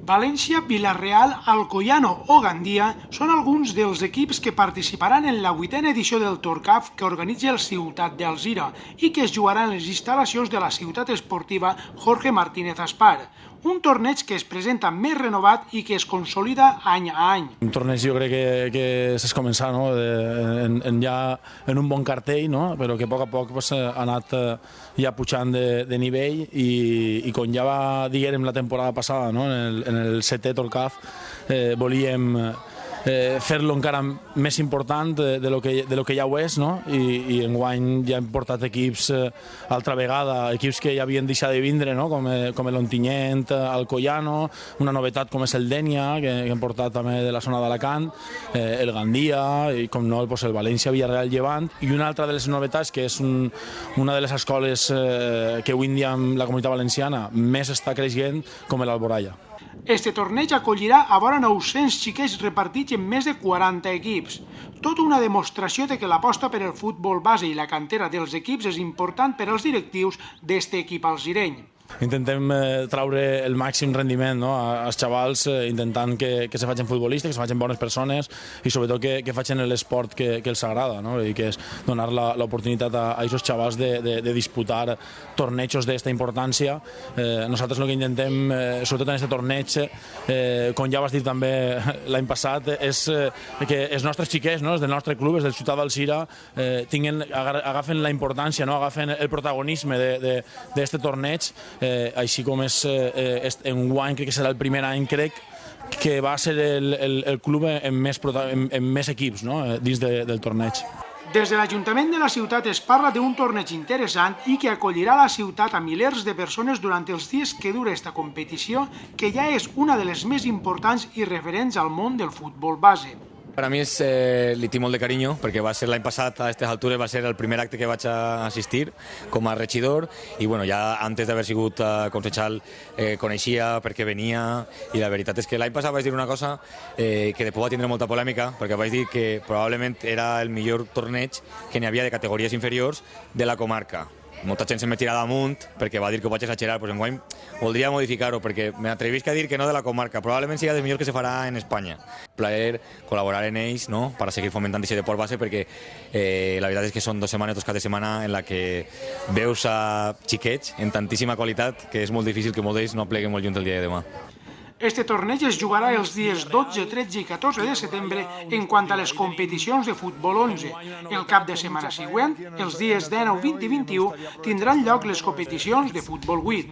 València, Vila-real, Alcoyano o Gandia són alguns dels equips que participaran en la 8a edició del Torcaf que organitza el Ciutat d'Alzira i que es jugarà en les instal·lacions de la ciutat esportiva Jorge Martínez Aspar. Un torneig que es presenta més renovat i que es consolida any a any. Un torneig jo crec que s'ha començat ja en un bon cartell, però que a poc ha anat ja pujant de nivell i com ja va dir la temporada passada en el 7è Torcaf volíem fer-lo encara més important de lo que ja ho és, i enguany ja hem portat equips altra vegada, equips que ja havien deixat de vindre, com l'Ontinyent, Alcoyano, una novetat com és el Dénia, que hem portat també de la zona d'Alacant, el Gandia, i com no, el València, Villarreal, Llevant, i una altra de les novetats, que és una de les escoles que avui en dia amb la comunitat valenciana més està creixent, com l'Alboraya. Este torneig acollirà a vora 900 xiquets repartits en més de 40 equips. Tota una demostració de que l'aposta per el futbol base i la cantera dels equips és important per als directius d'este equip alzireny. Intentem traure el màxim rendiment als xavals, intentant que se facin futbolistes, que se facin bones persones i sobretot que facin l'esport que els agrada, i que és donar l'oportunitat a aquests xavals de disputar tornejos d'esta importància. Nosaltres el que intentem, sobretot en aquest torneig, com ja vas dir també l'any passat, és que els nostres xiquets, els del nostre club, els del Ciutat d'Alzira, agafen la importància, agafen el protagonisme d'aquest torneig, així com enguany crec que serà el primer any, crec, que va ser el club amb més equips dins del torneig. Des de l'Ajuntament de la ciutat es parla d'un torneig interessant i que acollirà la ciutat a milers de persones durant els dies que dura esta competició, que ja és una de les més importants i referents al món del futbol base. Per a mi li tinc molt de carinyo, perquè va ser l'any passat a aquestes altures, va ser el primer acte que vaig assistir com a regidor i ja antes d'haver sigut concejal coneixia per què venia i la veritat és que l'any passat vaig dir una cosa que després va tindre molta polèmica, perquè vaig dir que probablement era el millor torneig que n'hi havia de categories inferiors de la comarca. Molta gent se'm va tirar damunt perquè va dir que ho vaig exagerar, però enguany voldria modificar-ho perquè m'atrevisc a dir que no de la comarca, probablement sigui dels millors que se farà en Espanya. Plaer col·laborar en ells per a seguir fomentant aquest deport base perquè la veritat és que són 2 setmanes, 2 caps de setmana en la que veus a xiquets en tantíssima qualitat que és molt difícil que molts d'ells no apleguen molt lluny el dia de demà. Este torneig es jugarà els dies 12, 13 i 14 de setembre en quant a les competicions de futbol 11. El cap de setmana següent, els dies 19, 20 i 21, tindran lloc les competicions de futbol 8.